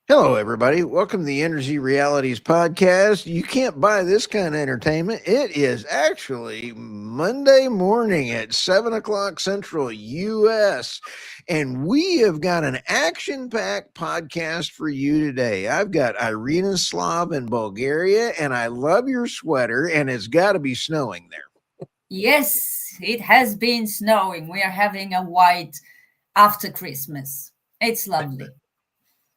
Hello, everybody. Welcome to the Energy Realities podcast. You can't buy this kind of entertainment. It is actually Monday morning at 7 o'clock Central U.S., and we have got an action-packed podcast for you today. I've got Irina Slav in Bulgaria, and I love your sweater, and it's got to be snowing there. Yes, it has been snowing. We are having a white after Christmas. It's lovely.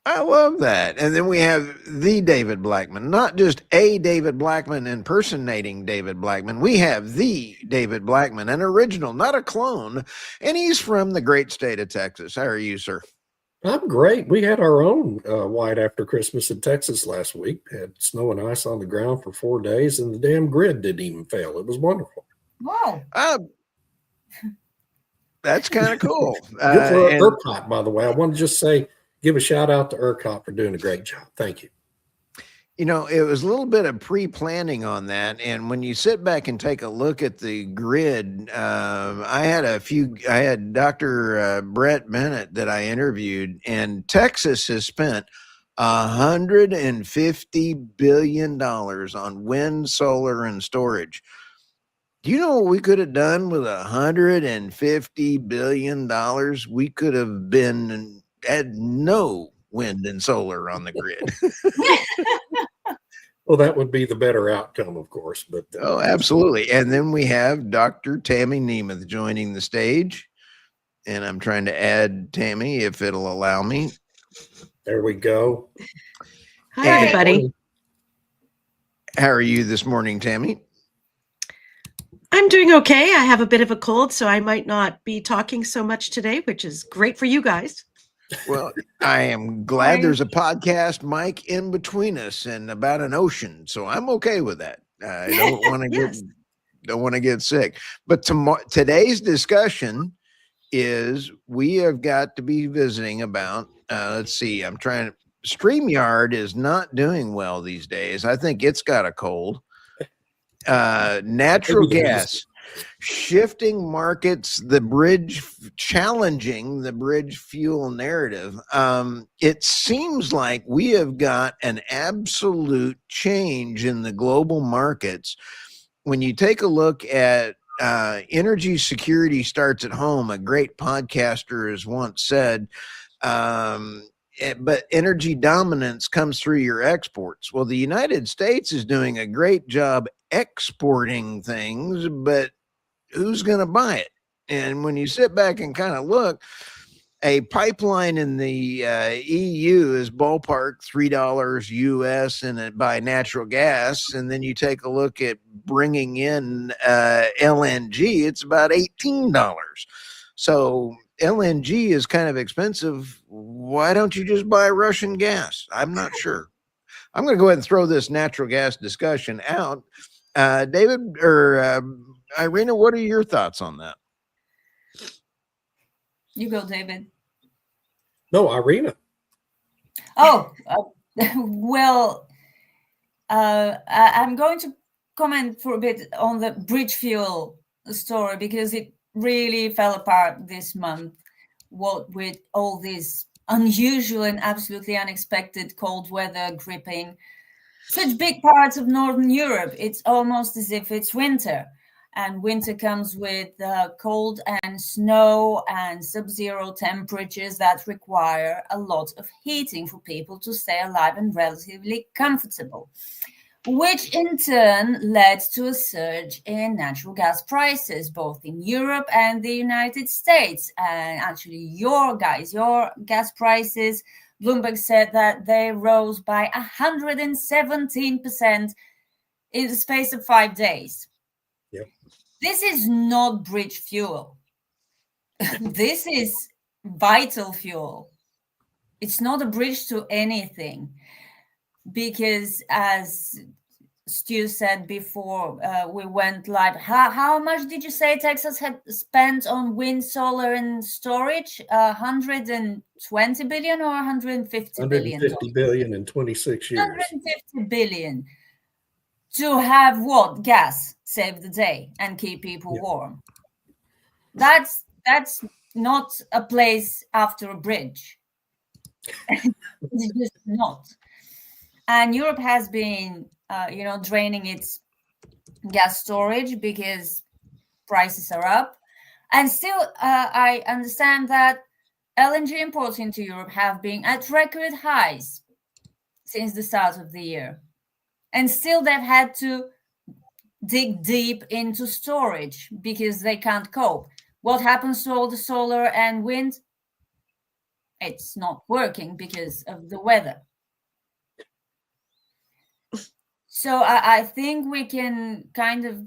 I love that. And then we have the David Blackmon, not just a David Blackmon impersonating David Blackmon. We have the David Blackmon, an original, not a clone. And he's from the great state of Texas. How are you, sir? I'm great. We had our own white after Christmas in Texas last week. Had snow and ice on the ground for 4 days, and the damn grid didn't even fail. It was wonderful. Wow. That's kind of cool. Good for ERCOT, by the way. I want to just give a shout out to ERCOT for doing a great job. Thank you. You know, it was a little bit of pre-planning on that. And when you sit back and take a look at the grid, I had Dr. Brett Bennett that I interviewed, and Texas has spent $150 billion on wind, solar, and storage. Do you know what we could have done with $150 billion? We could have had no wind and solar on the grid. Well, that would be the better outcome, of course. But oh, absolutely. And then we have Dr. Tammy Nemeth joining the stage. And I'm trying to add Tammy if it'll allow me. There we go. Hi, everybody. How are you this morning, Tammy? I'm doing okay. I have a bit of a cold, so I might not be talking so much today, which is great for you guys. Well, I am glad there's a podcast mic in between us and about an ocean, so I'm okay with that. I don't want to get sick. But today's discussion is we have got to be visiting about. Let's see. StreamYard is not doing well these days. I think it's got a cold. Natural gas. Shifting markets, challenging the bridge fuel narrative. It seems like we have got an absolute change in the global markets. When you take a look at energy security starts at home, a great podcaster has once said, but energy dominance comes through your exports. Well, the United States is doing a great job exporting things, but who's going to buy it? And when you sit back and kind of look, a pipeline in the EU is ballpark $3 US and buy natural gas. And then you take a look at bringing in LNG, it's about $18. So LNG is kind of expensive. Why don't you just buy Russian gas? I'm not sure. I'm going to go ahead and throw this natural gas discussion out. David or Irina, what are your thoughts on that? You go, David. No, Irina. Oh, well, I'm going to comment for a bit on the bridge fuel story because it really fell apart this month. What with all this unusual and absolutely unexpected cold weather gripping such big parts of Northern Europe, it's almost as if it's winter. And winter comes with cold and snow and sub-zero temperatures that require a lot of heating for people to stay alive and relatively comfortable, which in turn led to a surge in natural gas prices, both in Europe and the United States. And actually, your gas prices, Bloomberg said that they rose by 117% in the space of 5 days. Yep. This is not bridge fuel. This is vital fuel. It's not a bridge to anything because, as Stu said before we went live, how much did you say Texas had spent on wind, solar, and storage? 120 billion or 150 billion? 150 billion in 26 years. 150 billion. to have what? Gas save the day and keep people warm. That's not a place after a bridge. It's just not. And Europe has been, draining its gas storage because prices are up. And still, I understand that LNG imports into Europe have been at record highs since the start of the year. And still, they've had to dig deep into storage because they can't cope. What happens to all the solar and wind? It's not working because of the weather. So I think we can kind of,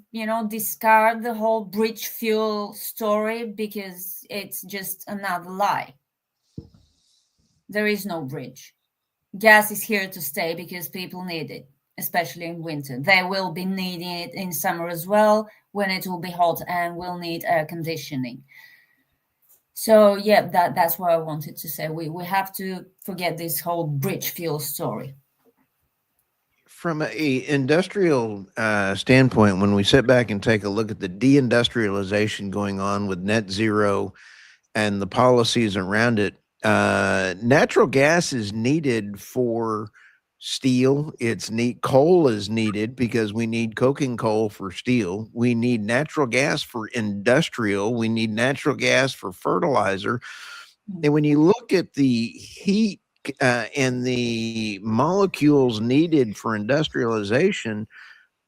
discard the whole bridge fuel story because it's just another lie. There is no bridge. Gas is here to stay because people need it, especially in winter. They will be needing it in summer as well, when it will be hot and will need air conditioning. So yeah, that's what I wanted to say. We have to forget this whole bridge fuel story. From a industrial standpoint, when we sit back and take a look at the deindustrialization going on with net zero and the policies around it, natural gas is needed for steel. Coal is needed because we need coking coal for steel. We need natural gas for industrial. We need natural gas for fertilizer. And when you look at the heat and the molecules needed for industrialization,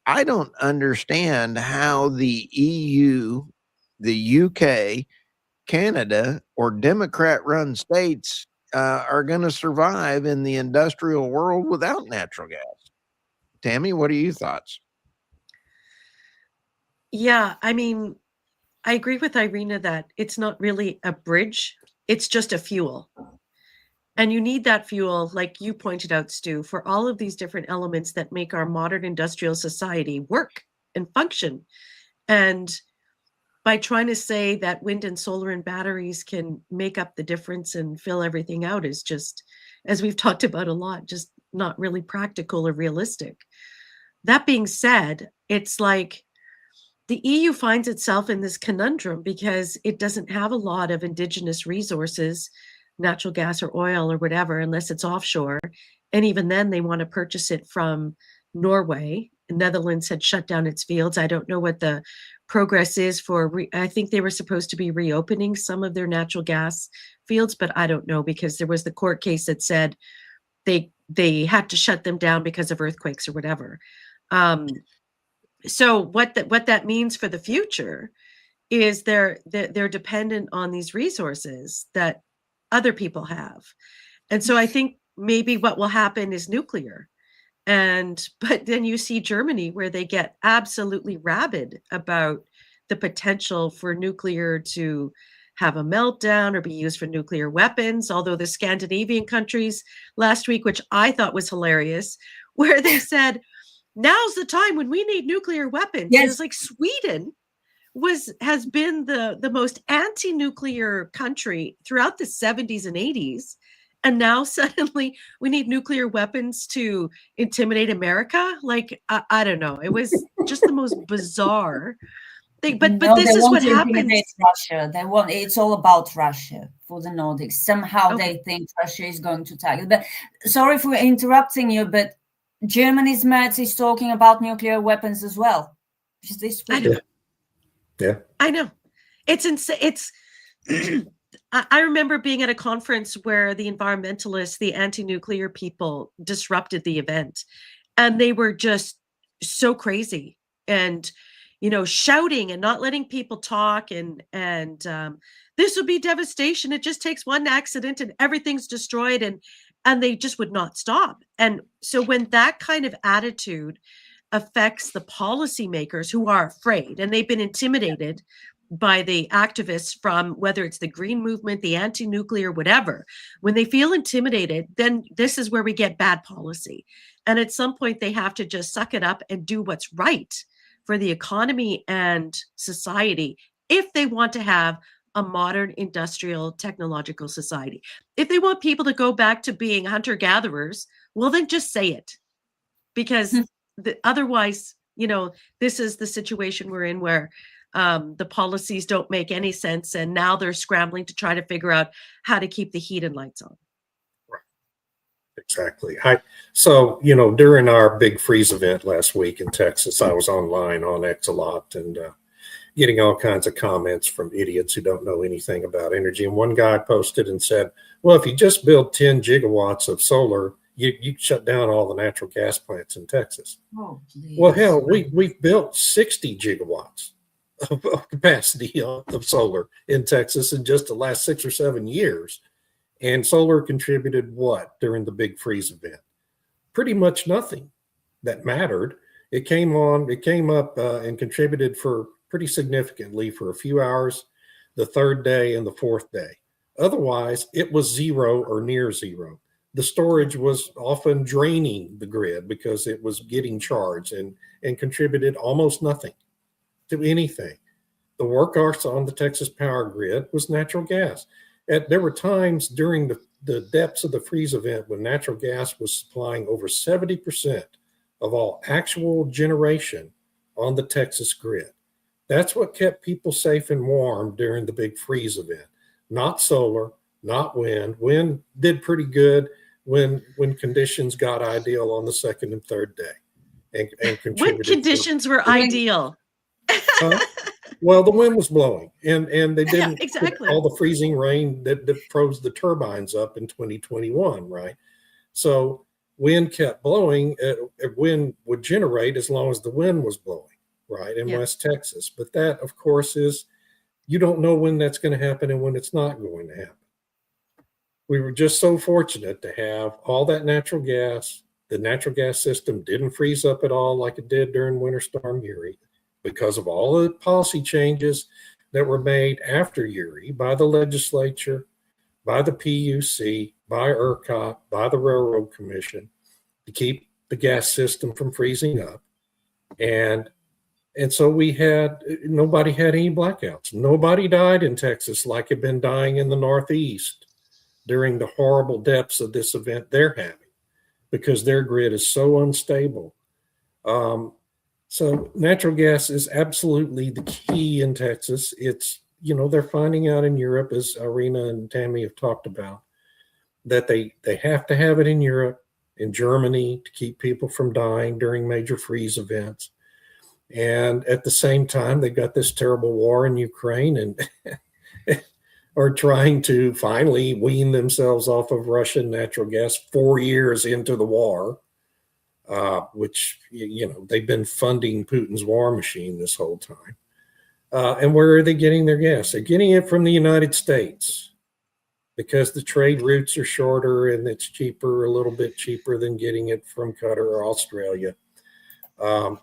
I don't understand how the EU, the UK, Canada, or Democrat-run states are going to survive in the industrial world without natural gas. Tammy, what are your thoughts? Yeah, I mean, I agree with Irina that it's not really a bridge. It's just a fuel. And you need that fuel, like you pointed out, Stu, for all of these different elements that make our modern industrial society work and function. And by trying to say that wind and solar and batteries can make up the difference and fill everything out is just, as we've talked about a lot, just not really practical or realistic. That being said, it's like the EU finds itself in this conundrum because it doesn't have a lot of indigenous resources, natural gas or oil or whatever, unless it's offshore. And even then, they want to purchase it from Norway. The Netherlands had shut down its fields. I don't know what the progress is for, I think they were supposed to be reopening some of their natural gas fields, but I don't know because there was the court case that said they had to shut them down because of earthquakes or whatever. So what that means for the future is they're dependent on these resources that other people have. And so I think maybe what will happen is nuclear. But then you see Germany where they get absolutely rabid about the potential for nuclear to have a meltdown or be used for nuclear weapons. Although the Scandinavian countries last week, which I thought was hilarious, where they said, now's the time when we need nuclear weapons. Yes. It's like Sweden has been the most anti-nuclear country throughout the 70s and 80s. And now suddenly we need nuclear weapons to intimidate America. Like, I don't know. It was just the most bizarre thing. But this is what happens. Russia. It's all about Russia for the Nordics. Somehow they think Russia is going to target. But sorry for interrupting you, but Germany's Merz is talking about nuclear weapons as well. Just this week. Yeah. I know. It's insane. It's I remember being at a conference where the environmentalists, the anti-nuclear people disrupted the event, and they were just so crazy and, shouting and not letting people talk. And this would be devastation. It just takes one accident and everything's destroyed. And they just would not stop. And so when that kind of attitude affects the policymakers who are afraid, and they've been intimidated by the activists from whether it's the green movement, the anti-nuclear, whatever, when they feel intimidated, then this is where we get bad policy. And at some point they have to just suck it up and do what's right for the economy and society if they want to have a modern industrial technological society. If they want people to go back to being hunter-gatherers, well, then just say it. Because otherwise, this is the situation we're in where the policies don't make any sense, and now they're scrambling to try to figure out how to keep the heat and lights on. Exactly. So, during our big freeze event last week in Texas, I was online on X a lot and getting all kinds of comments from idiots who don't know anything about energy. And one guy posted and said, well, if you just build 10 gigawatts of solar, you shut down all the natural gas plants in Texas. Oh, please. Well, hell, we've built 60 gigawatts of capacity of solar in Texas in just the last 6 or 7 years. And solar contributed what during the big freeze event? Pretty much nothing that mattered. It came up and contributed for pretty significantly for a few hours, the third day and the fourth day. Otherwise, it was zero or near zero. The storage was often draining the grid because it was getting charged and contributed almost nothing to anything. The workhorse on the Texas power grid was natural gas. There were times during the depths of the freeze event when natural gas was supplying over 70% of all actual generation on the Texas grid. That's what kept people safe and warm during the big freeze event. Not solar, not wind. Wind did pretty good when conditions got ideal on the second and third day. And When conditions were ideal. Well, the wind was blowing, and they didn't exactly all the freezing rain that froze the turbines up in 2021, right? So wind kept blowing. Wind would generate as long as the wind was blowing, right, in West Texas. But that, of course, is you don't know when that's going to happen and when it's not going to happen. We were just so fortunate to have all that natural gas. The natural gas system didn't freeze up at all like it did during Winter Storm Uri, because of all the policy changes that were made after Uri by the legislature, by the PUC, by ERCOT, by the Railroad Commission to keep the gas system from freezing up. And so nobody had any blackouts. Nobody died in Texas like had been dying in the Northeast during the horrible depths of this event they're having, because their grid is so unstable. So natural gas is absolutely the key in Texas. It's, they're finding out in Europe, as Irina and Tammy have talked about, that they have to have it in Europe, in Germany, to keep people from dying during major freeze events. And at the same time, they've got this terrible war in Ukraine and are trying to finally wean themselves off of Russian natural gas 4 years into the war. Which, they've been funding Putin's war machine this whole time. And where are they getting their gas? They're getting it from the United States because the trade routes are shorter and it's cheaper, a little bit cheaper than getting it from Qatar or Australia. I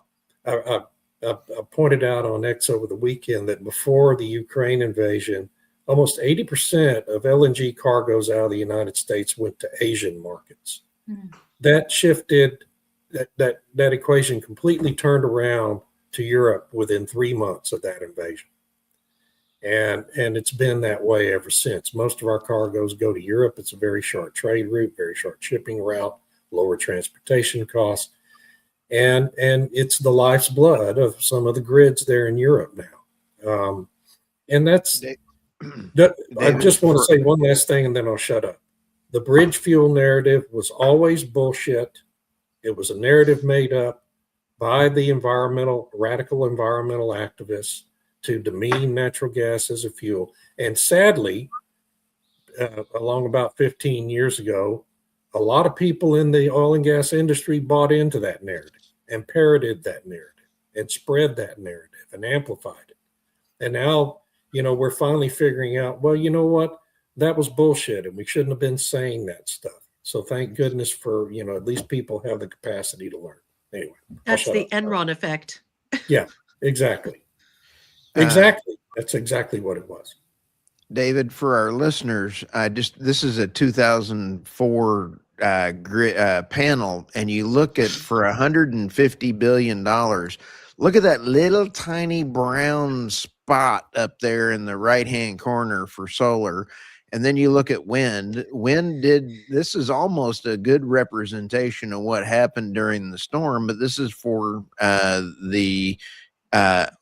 pointed out on X over the weekend that before the Ukraine invasion, almost 80% of LNG cargoes out of the United States went to Asian markets. Mm. That shifted. That equation completely turned around to Europe within 3 months of that invasion. And it's been that way ever since. Most of our cargoes go to Europe. It's a very short trade route, very short shipping route, lower transportation costs. And it's the life's blood of some of the grids there in Europe now. And that's, I just want to say one last thing and then I'll shut up. The bridge fuel narrative was always bullshit. It was a narrative made up by the radical environmental activists to demean natural gas as a fuel. And sadly, along about 15 years ago, a lot of people in the oil and gas industry bought into that narrative and parroted that narrative and spread that narrative and amplified it. And now, we're finally figuring out, well, you know what? That was bullshit and we shouldn't have been saying that stuff. So thank goodness for, at least people have the capacity to learn. Anyway. That's the Enron effect. Yeah, exactly. Exactly. That's exactly what it was. David, for our listeners, this is a 2004 panel, and you look at for $150 billion, look at that little tiny brown spot up there in the right-hand corner for solar. And then you look at wind. This is almost a good representation of what happened during the storm, but this is for the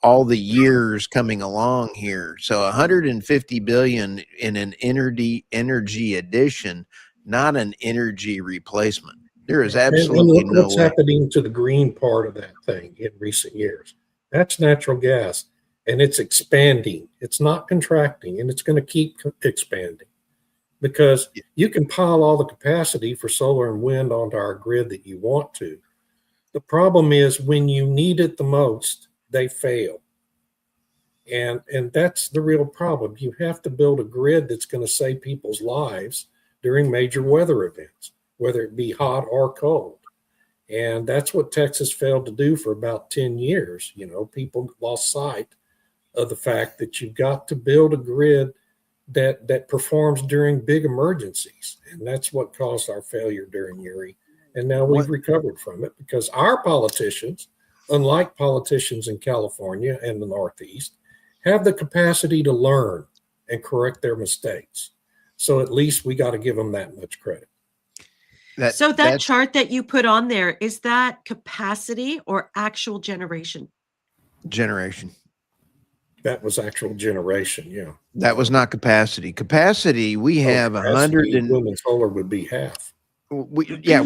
all the years coming along here. So 150 billion in an energy addition, not an energy replacement. There is absolutely and look no what's way. happening to the green part of that thing in recent years. That's natural gas, and it's expanding. It's not contracting, and it's going to keep expanding because you can pile all the capacity for solar and wind onto our grid that you want to. The problem is when you need it the most, they fail. And that's the real problem. You have to build a grid that's going to save people's lives during major weather events, whether it be hot or cold. And that's what Texas failed to do for about 10 years. You know, people lost sight of the fact that you've got to build a grid that performs during big emergencies. And that's what caused our failure during Uri. And now we've recovered from it because our politicians, unlike politicians in California and the Northeast, have the capacity to learn and correct their mistakes. So at least we got to give them that much credit. So that chart that you put on there, is that capacity or actual generation? Generation. That was actual generation, yeah. That was not capacity. Capacity, we have 100 and wind and solar would be half. We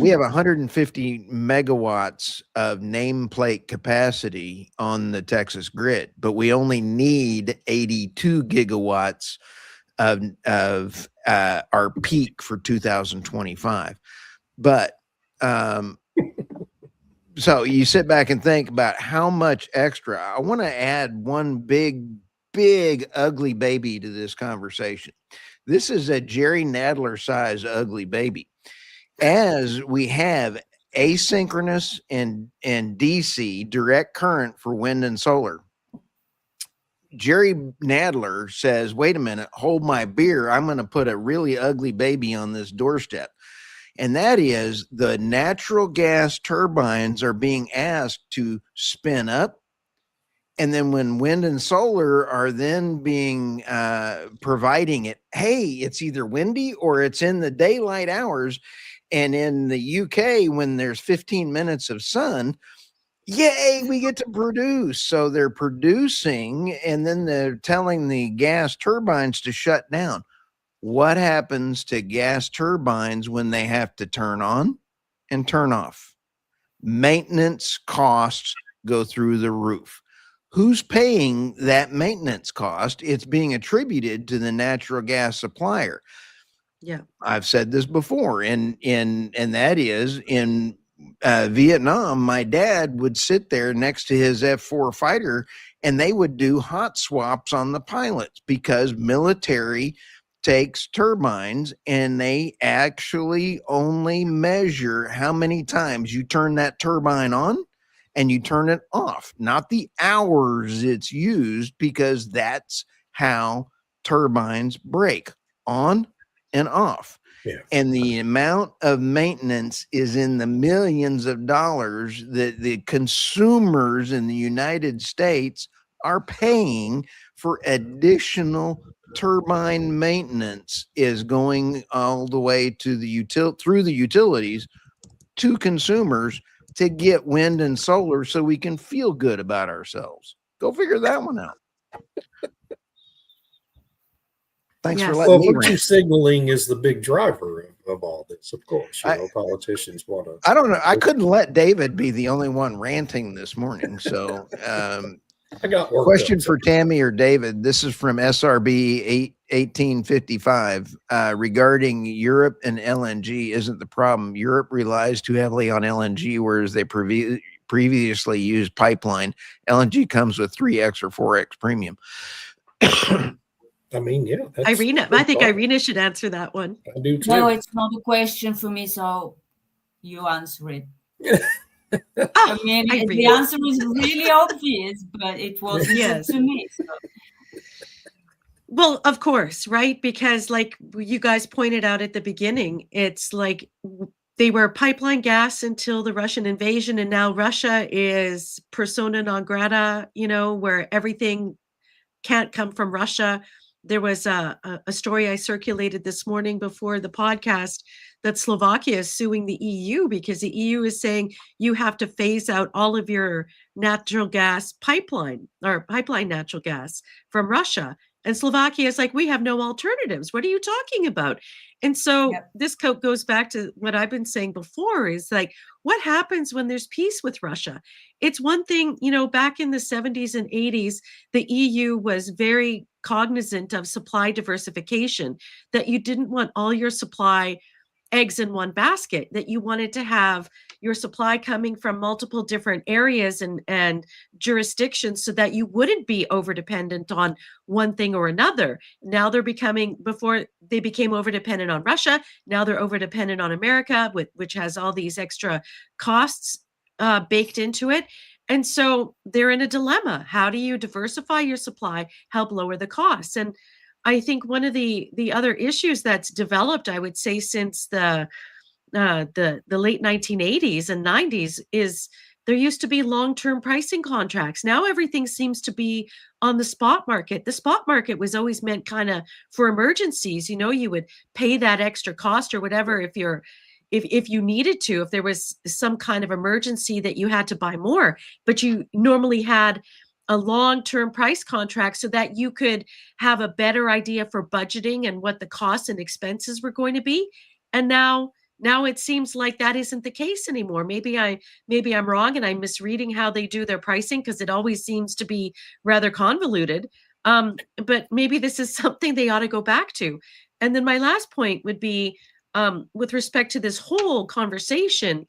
have 150 megawatts of nameplate capacity on the Texas grid, but we only need 82 gigawatts of our peak for 2025. But so you sit back and think about how much extra. I want to add one big, ugly baby to this conversation. This is a Jerry Nadler size ugly baby. As we have asynchronous and DC direct current for wind and solar, Jerry Nadler says, wait a minute, hold my beer. I'm going to put a really ugly baby on this doorstep. And that is the natural gas turbines are being asked to spin up. And then when wind and solar are then being providing it, hey, it's either windy or it's in the daylight hours. And in the UK, when there's 15 minutes of sun, yay, we get to produce. So they're producing, and then they're telling the gas turbines to shut down. What happens to gas turbines when they have to turn on and turn off? Maintenance costs go through the roof. Who's paying that maintenance cost? It's being attributed to the natural gas supplier. Yeah, I've said this before, and that is in Vietnam. My dad would sit there next to his F-4 fighter, and they would do hot swaps on the pilots because military takes turbines, and they actually only measure how many times you turn that turbine on and you turn it off, not the hours it's used, because that's how turbines break on and off. Yeah. And the amount of maintenance is in the millions of dollars that the consumers in the United States are paying for additional turbine maintenance is going all the way to the through the utilities to consumers to get wind and solar so we can feel good about ourselves. Go figure that one out. Thanks for letting me virtue signaling is the big driver of all this, of course. You know, politicians want to. I don't know. I couldn't let David be the only one ranting this morning. So, I got work question for Tammy or David. This is from SRB 1855 regarding Europe and LNG. Isn't the problem Europe relies too heavily on LNG, whereas they previously used pipeline? LNG comes with 3x or 4x premium. I mean, yeah. Irina, I think Irina should answer that one. I do too. No, it's not a question for me, so you answer it. I mean, the answer is really obvious, but it wasn't to me. So. Well, of course, right? Because like you guys pointed out at the beginning, it's like they were pipeline gas until the Russian invasion, and now Russia is persona non grata, you know, where everything can't come from Russia. there was a story I circulated this morning before the podcast that Slovakia is suing the EU because the EU is saying you have to phase out all of your natural gas pipeline natural gas from Russia. And Slovakia is like, we have no alternatives. What are you talking about? And so this goes back to what I've been saying before is like, what happens when there's peace with Russia? It's one thing, back in the 70s and 80s, the EU was very cognizant of supply diversification, that you didn't want all your supply eggs in one basket, that you wanted to have your supply coming from multiple different areas and jurisdictions so that you wouldn't be over dependent on one thing or another. Now before they became over dependent on Russia, now they're over dependent on America, which has all these extra costs baked into it. And so they're in a dilemma. How do you diversify your supply, help lower the costs? And I think one of the other issues that's developed, I would say, since the late 1980s and 90s is there used to be long-term pricing contracts. Now everything seems to be on the spot market. The spot market was always meant kind of for emergencies. You would pay that extra cost or whatever if you needed to, if there was some kind of emergency that you had to buy more, but you normally had a long-term price contract so that you could have a better idea for budgeting and what the costs and expenses were going to be. And now it seems like that isn't the case anymore. Maybe I'm wrong and I'm misreading how they do their pricing because it always seems to be rather convoluted. But maybe this is something they ought to go back to. And then my last point would be with respect to this whole conversation,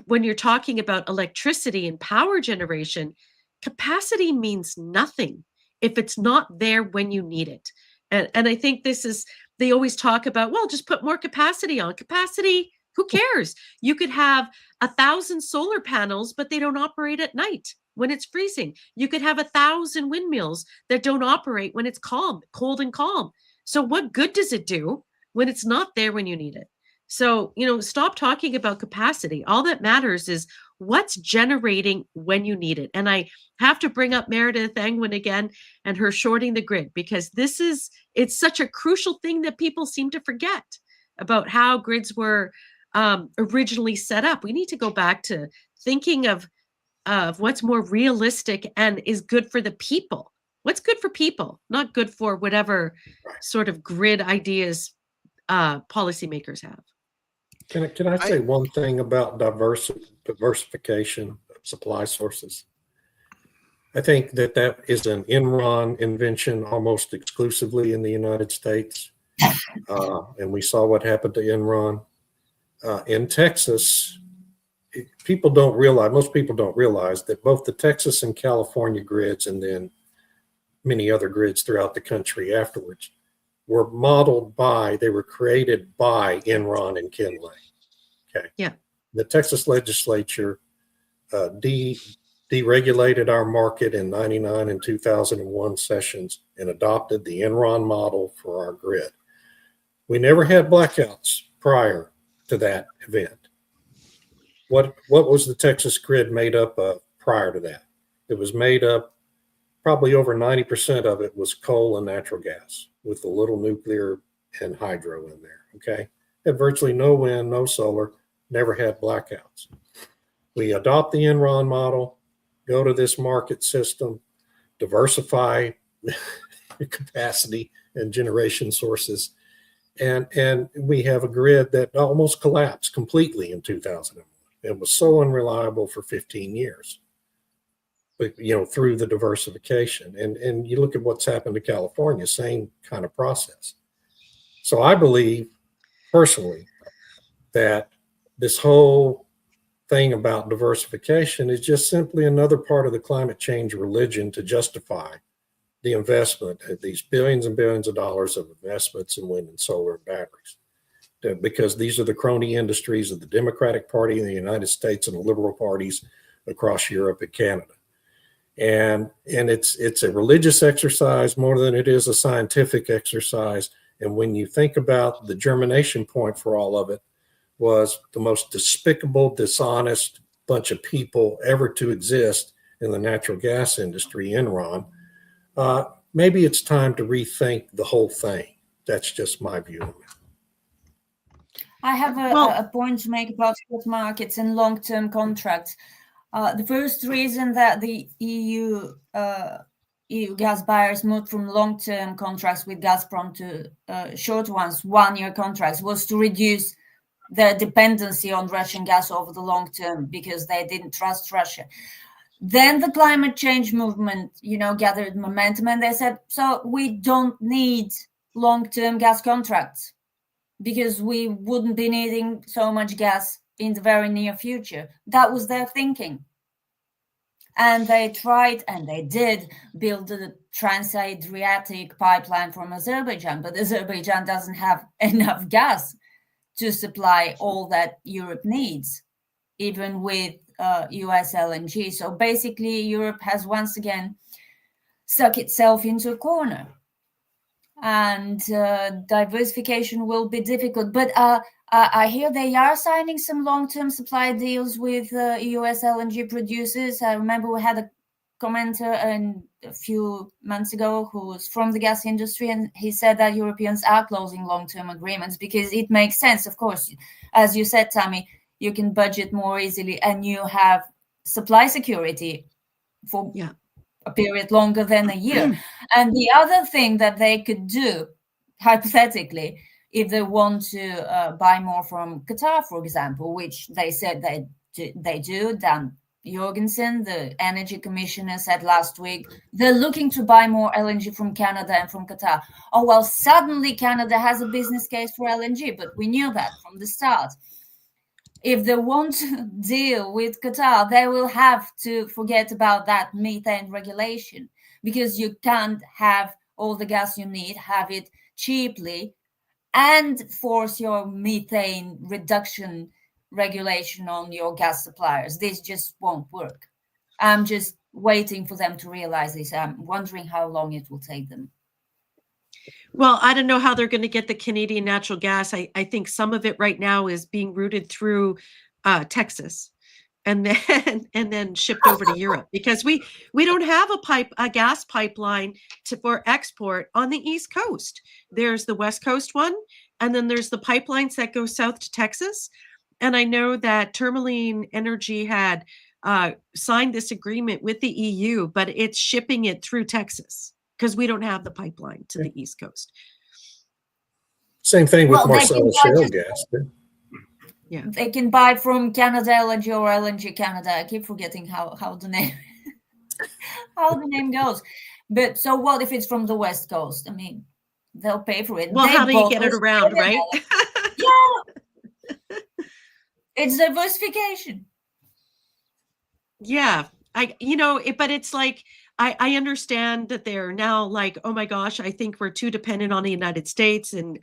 when you're talking about electricity and power generation, capacity means nothing if it's not there when you need it. And I think they always talk about, well, just put more capacity on. Capacity, who cares? You could have 1,000 solar panels, but they don't operate at night when it's freezing. You could have 1,000 windmills that don't operate when it's cold and calm. So what good does it do when it's not there when you need it? So, stop talking about capacity. All that matters is what's generating when you need it. And I have to bring up Meredith Angwin again and her shorting the grid, because it's such a crucial thing that people seem to forget about how grids were originally set up. We need to go back to thinking of what's more realistic and is good for the people. What's good for people, not good for whatever sort of grid ideas policymakers have. Can I say one thing about diversification of supply sources? I think that is an Enron invention almost exclusively in the United States. And we saw what happened to Enron. In Texas, most people don't realize that both the Texas and California grids and then many other grids throughout the country afterwards were created by Enron and Kinley. Okay. Yeah. The Texas legislature deregulated our market in 99 and 2001 sessions and adopted the Enron model for our grid. We never had blackouts prior to that event. What was the Texas grid made up of prior to that? It was made up, probably over 90% of it was coal and natural gas with a little nuclear and hydro in there, okay? Had virtually no wind, no solar, never had blackouts. We adopt the Enron model, go to this market system, diversify capacity and generation sources, and we have a grid that almost collapsed completely in 2001. It was so unreliable for 15 years. But, through the diversification. And you look at what's happened to California, same kind of process. So I believe personally that this whole thing about diversification is just simply another part of the climate change religion to justify the investment at these billions and billions of dollars of investments in wind and solar and batteries. Because these are the crony industries of the Democratic Party in the United States and the liberal parties across Europe and Canada. And it's a religious exercise more than it is a scientific exercise. And when you think about the germination point for all of it was the most despicable, dishonest bunch of people ever to exist in the natural gas industry, Enron, maybe it's time to rethink the whole thing. That's just my view on it. I have a point to make about spot markets and long-term contracts. The first reason that the EU gas buyers moved from long-term contracts with Gazprom to short ones, 1-year contracts, was to reduce their dependency on Russian gas over the long term because they didn't trust Russia. Then the climate change movement, gathered momentum, and they said, so we don't need long-term gas contracts because we wouldn't be needing so much gas in the very near future. That was their thinking. And they tried, and they did build the Trans-Adriatic pipeline from Azerbaijan, but Azerbaijan doesn't have enough gas to supply all that Europe needs, even with US LNG. So basically, Europe has once again stuck itself into a corner. And diversification will be difficult. But I hear they are signing some long-term supply deals with US LNG producers. I remember we had a commenter a few months ago who was from the gas industry, and he said that Europeans are closing long-term agreements because it makes sense. Of course, as you said, Tammy, you can budget more easily and you have supply security for a period longer than a year. And the other thing that they could do, hypothetically, if they want to buy more from Qatar, for example, which they said they do, Dan Jorgensen, the energy commissioner, said last week, they're looking to buy more LNG from Canada and from Qatar. Oh, well, suddenly Canada has a business case for LNG, but we knew that from the start. If they want to deal with Qatar, they will have to forget about that methane regulation, because you can't have all the gas you need, have it cheaply, and force your methane reduction regulation on your gas suppliers. This just won't work. I'm just waiting for them to realize this. I'm wondering how long it will take them. Well, I don't know how they're going to get the Canadian natural gas. I think some of it right now is being routed through Texas and then shipped over to Europe, because we don't have a gas pipeline for export on the East Coast. There's the West Coast one, and then there's the pipelines that go south to Texas. And I know that Tourmaline Energy had signed this agreement with the EU, but it's shipping it through Texas, because we don't have the pipeline to the East Coast. Same thing with Marcellus shale gas. Yeah, they can buy from Canada LNG or LNG Canada. I keep forgetting how the name goes. But so what if it's from the West Coast? I mean, they'll pay for it. Well, how do you get it around, right? Yeah, it's diversification. Yeah, but it's like, I understand that they're now like, oh my gosh, I think we're too dependent on the United States, and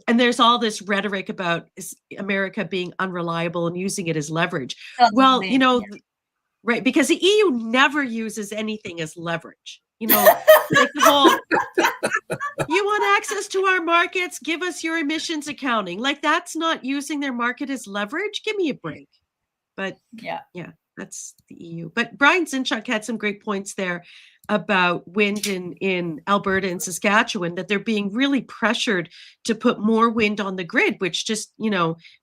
there's all this rhetoric about America being unreliable and using it as leverage. Well, right, because the EU never uses anything as leverage. Like the whole, you want access to our markets, give us your emissions accounting. Like, that's not using their market as leverage. Give me a break. But yeah. That's the EU. But Brian Zinchuk had some great points there about wind in Alberta and Saskatchewan, that they're being really pressured to put more wind on the grid, which just,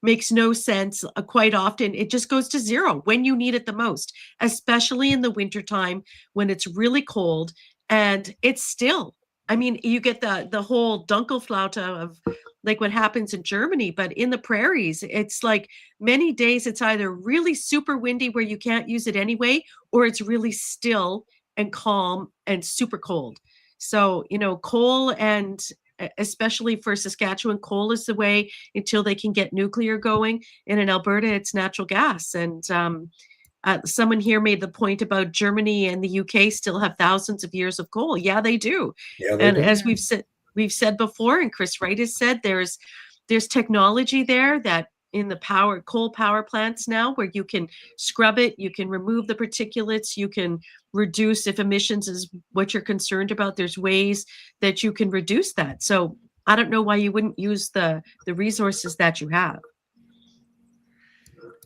makes no sense. Quite often, it just goes to zero when you need it the most, especially in the wintertime when it's really cold and it's still. I mean, you get the whole Dunkelflaute of like what happens in Germany, but in the prairies, it's like many days it's either really super windy where you can't use it anyway, or it's really still and calm and super cold. So, coal, and especially for Saskatchewan, coal is the way until they can get nuclear going. And in Alberta, it's natural gas. And someone here made the point about Germany and the UK still have thousands of years of coal. Yeah, they do. Yeah, they do. As we've said before, and Chris Wright has said, there's technology there that in the coal power plants now, where you can scrub it, you can remove the particulates, you can reduce, if emissions is what you're concerned about, there's ways that you can reduce that. So I don't know why you wouldn't use the resources that you have.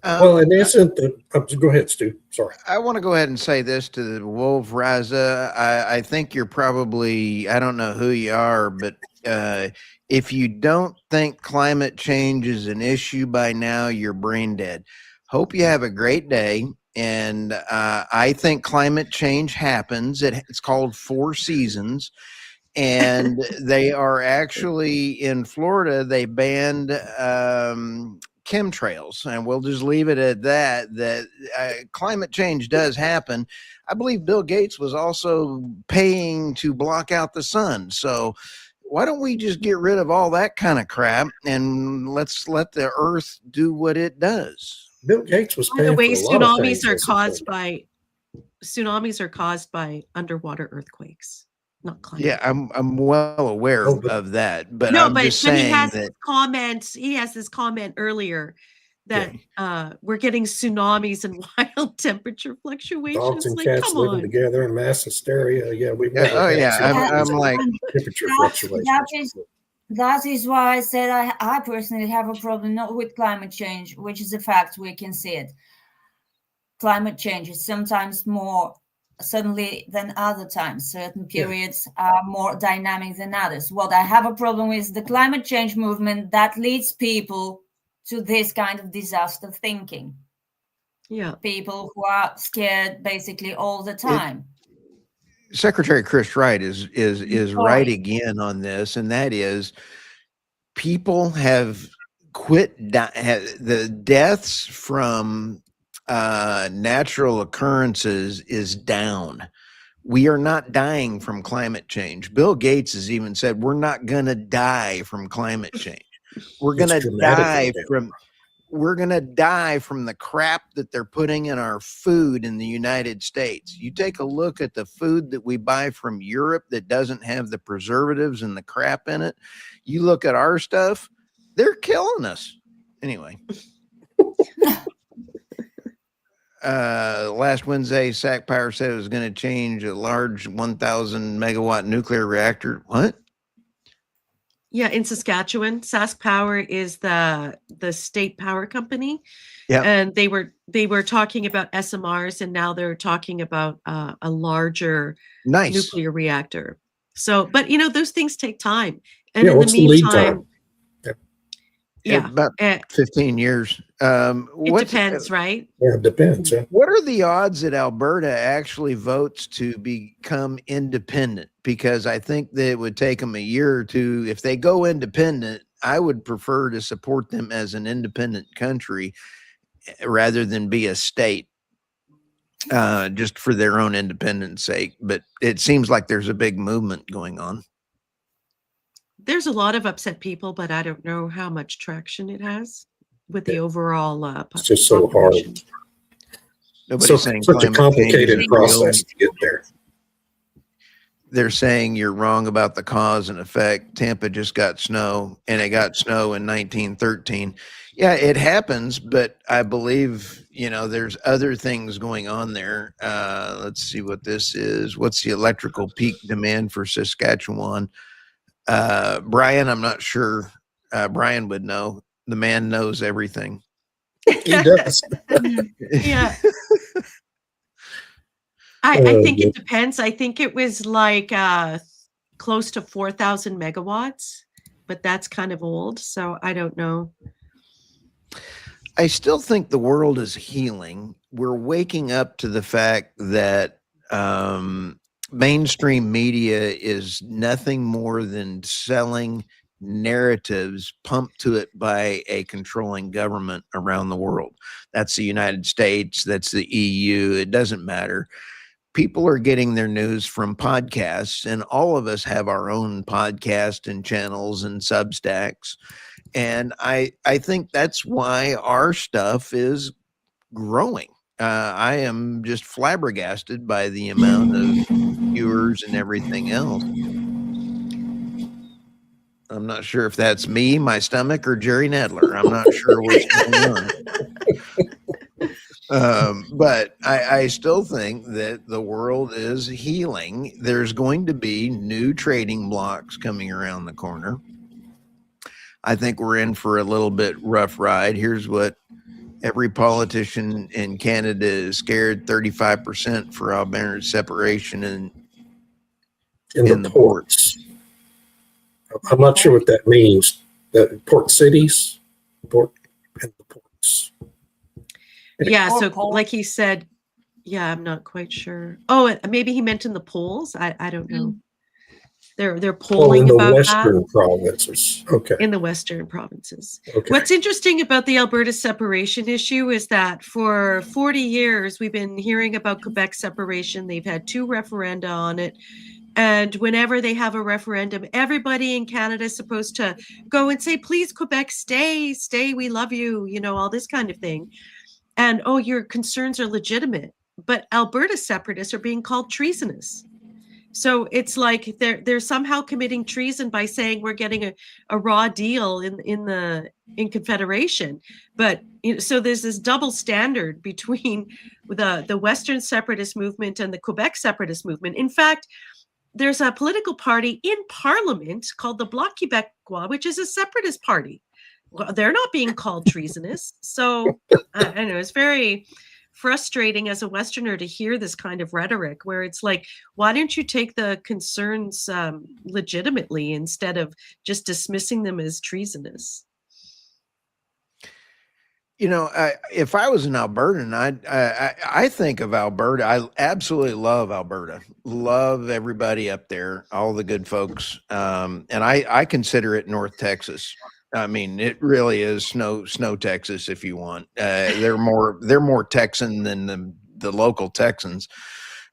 Well, it isn't the. Go ahead, Stu. Sorry. I want to go ahead and say this to the Wolf Raza. I think you're probably, I don't know who you are, but if you don't think climate change is an issue by now, you're brain dead. Hope you have a great day. And I think climate change happens. It's called four seasons. And they are actually in Florida, they banned chemtrails, and we'll just leave it at that climate change does happen. I believe Bill Gates was also paying to block out the sun, so why don't we just get rid of all that kind of crap and let's let the earth do what it does. Bill Gates was By the paying way, for a lot of things. tsunamis are caused by underwater earthquakes, not climate. Yeah, I'm well aware of that, but no, I'm but just when saying he has that this comment, he has this comment earlier that we're getting tsunamis and wild temperature fluctuations. Dogs and like, cats come living on. together in mass hysteria. Yeah, we've never oh had yeah, tsunamis I'm or like temperature fluctuations. That is why I said I personally have a problem not with climate change, which is a fact, we can see it. Climate change is sometimes more suddenly than other times. Certain periods are more dynamic than others. What I have a problem with the climate change movement that leads people to this kind of disaster thinking. Yeah. People who are scared basically all the time. Secretary Chris Wright is right again on this, and that is people have quit the deaths from natural occurrences is down. We are not dying from climate change. Bill Gates has even said we're not going to die from climate change. We're going to die from the crap that they're putting in our food in the United States. You take a look at the food that we buy from Europe that doesn't have the preservatives and the crap in it. You look at our stuff, they're killing us. Anyway. Last Wednesday, SAC Power said it was going to change a large 1,000 megawatt nuclear reactor. What? Yeah, in Saskatchewan, Sask Power is the state power company. Yeah, and they were talking about SMRs, and now they're talking about a larger nuclear reactor. So, but those things take time, and in the meantime, about 15 years. It depends, right? Yeah, it depends. Yeah. What are the odds that Alberta actually votes to become independent? Because I think that it would take them a year or two. If they go independent, I would prefer to support them as an independent country rather than be a state, just for their own independence sake. But it seems like there's a big movement going on. There's a lot of upset people, but I don't know how much traction it has with the overall it's just so population. Hard. Nobody's saying such a complicated process to get there. They're saying you're wrong about the cause and effect. Tampa just got snow, and it got snow in 1913. Yeah, it happens, but I believe, there's other things going on there. Let's see what this is. What's the electrical peak demand for Saskatchewan? Brian, I'm not sure. Brian would know. The man knows everything. He does. Yeah. I think it depends. I think it was like close to 4,000 megawatts, but that's kind of old. So I don't know. I still think the world is healing. We're waking up to the fact that mainstream media is nothing more than selling narratives pumped to it by a controlling government around the world. That's the United States. That's the EU. It doesn't matter. People are getting their news from podcasts, and all of us have our own podcast and channels and Substacks. And I think that's why our stuff is growing. I am just flabbergasted by the amount of viewers and everything else. I'm not sure if that's me, my stomach, or Jerry Nedler. I'm not sure what's going on. But I still think that the world is healing. There's going to be new trading blocks coming around the corner. I think we're in for a little bit rough ride. Here's what Every politician in Canada is scared. 35% for Alberta separation in in the the port. ports. I'm not sure what that means. The port cities, port and the ports. Yeah, Or so Paul. like he said, yeah, I'm not quite sure. Oh, maybe he meant in the polls. I don't know. They're Oh, polling in the about that western provinces. Okay. in the western provinces. Okay. What's interesting about the Alberta separation issue is that for 40 years we've been hearing about Quebec separation. They've had 2 referenda on it. And whenever they have a referendum, everybody in Canada is supposed to go and say, please, Quebec, stay, we love you, all this kind of thing. And, oh, your concerns are legitimate. But Alberta separatists are being called treasonous. So it's like they're somehow committing treason by saying we're getting a raw deal in Confederation. But so there's this double standard between the Western separatist movement and the Quebec separatist movement. In fact, there's a political party in Parliament called the Bloc Québécois, which is a separatist party. Well, they're not being called treasonous. So I know it's very frustrating as a Westerner to hear this kind of rhetoric where it's like, why don't you take the concerns legitimately instead of just dismissing them as treasonous? If I was an Albertan, I think of Alberta. I absolutely love Alberta. Love everybody up there, all the good folks. And I consider it North Texas. I mean, it really is snow Texas, if you want. They're more Texan than the local Texans.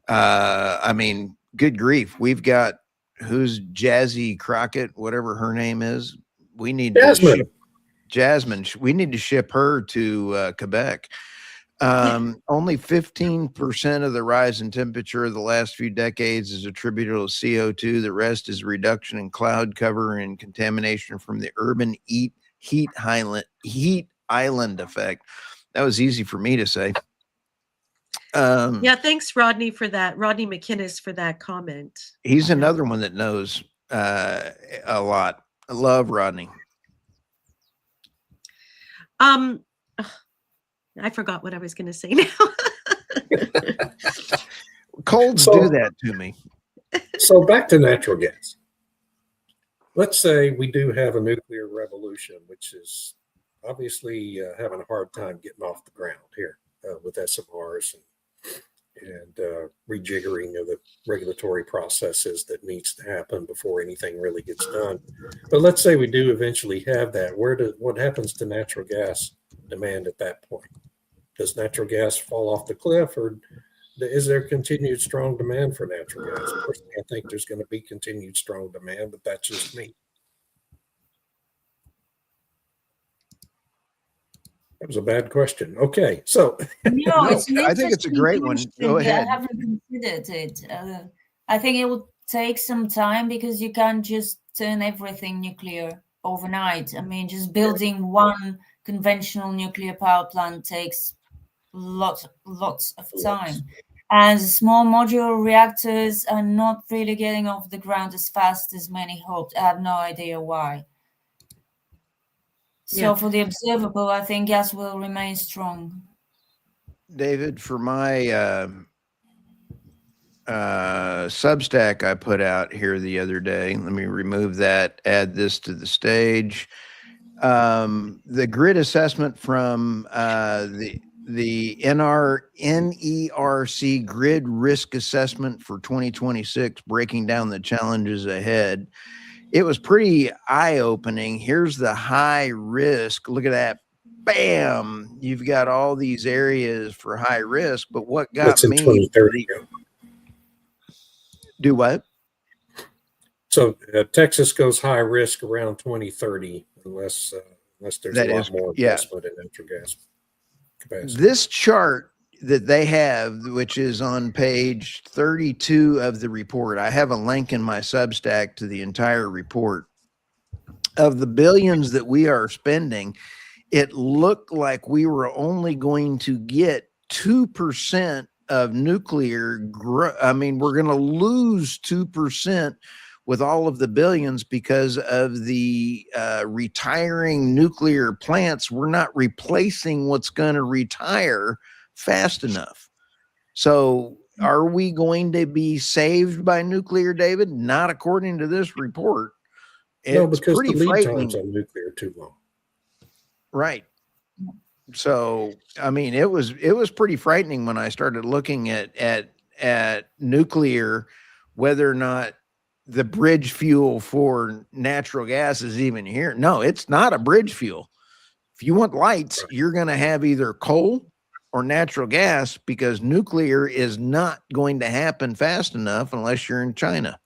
I mean, good grief. We've got who's Jazzy Crockett, whatever her name is. We need Jasmine, we need to ship her to Quebec. Only 15% of the rise in temperature of the last few decades is attributable to CO2. The rest is a reduction in cloud cover and contamination from the urban heat island effect. That was easy for me to say. Yeah, thanks, Rodney, for that. Rodney McInnes for that comment. He's another one that knows a lot. I love Rodney. I forgot what I was going to say now. Colds do that to me. So back to natural gas. Let's say we do have a nuclear revolution, which is obviously having a hard time getting off the ground here with SMRs and rejiggering of the regulatory processes that needs to happen before anything really gets done. But let's say we do eventually have that. What happens to natural gas demand at that point? Does natural gas fall off the cliff, or is there continued strong demand for natural gas? Personally, I think there's going to be continued strong demand, but that's just me. That was a bad question. Okay, so no, I think it's a great one. Go ahead. I haven't considered it. I think it will take some time because you can't just turn everything nuclear overnight. I mean, just building one conventional nuclear power plant takes lots of time. And small modular reactors are not really getting off the ground as fast as many hoped. I have no idea why. So for the observable, I think gas will remain strong. David, for my Substack I put out here the other day, let me remove that, add this to the stage. The grid assessment from the NERC grid risk assessment for 2026, breaking down the challenges ahead. It was pretty eye-opening. Here's the high risk. Look at that. Bam. You've got all these areas for high risk. But what got me... 2030. Do what? So Texas goes high risk around 2030 unless there's a lot more investment in natural gas capacity. This chart that they have, which is on page 32 of the report, I have a link in my Substack to the entire report. Of the billions that we are spending, it looked like we were only going to get 2% of nuclear. I mean, we're going to lose 2%, with all of the billions because of the retiring nuclear plants. We're not replacing what's going to retire fast enough. So are we going to be saved by nuclear, David? Not according to this report. No, It's because pretty the lead frightening. times on nuclear are too long. Right. So, I mean, it was pretty frightening when I started looking at nuclear, whether or not the bridge fuel for natural gas is even here. No, it's not a bridge fuel. If you want lights, you're going to have either coal or natural gas, because nuclear is not going to happen fast enough unless you're in China.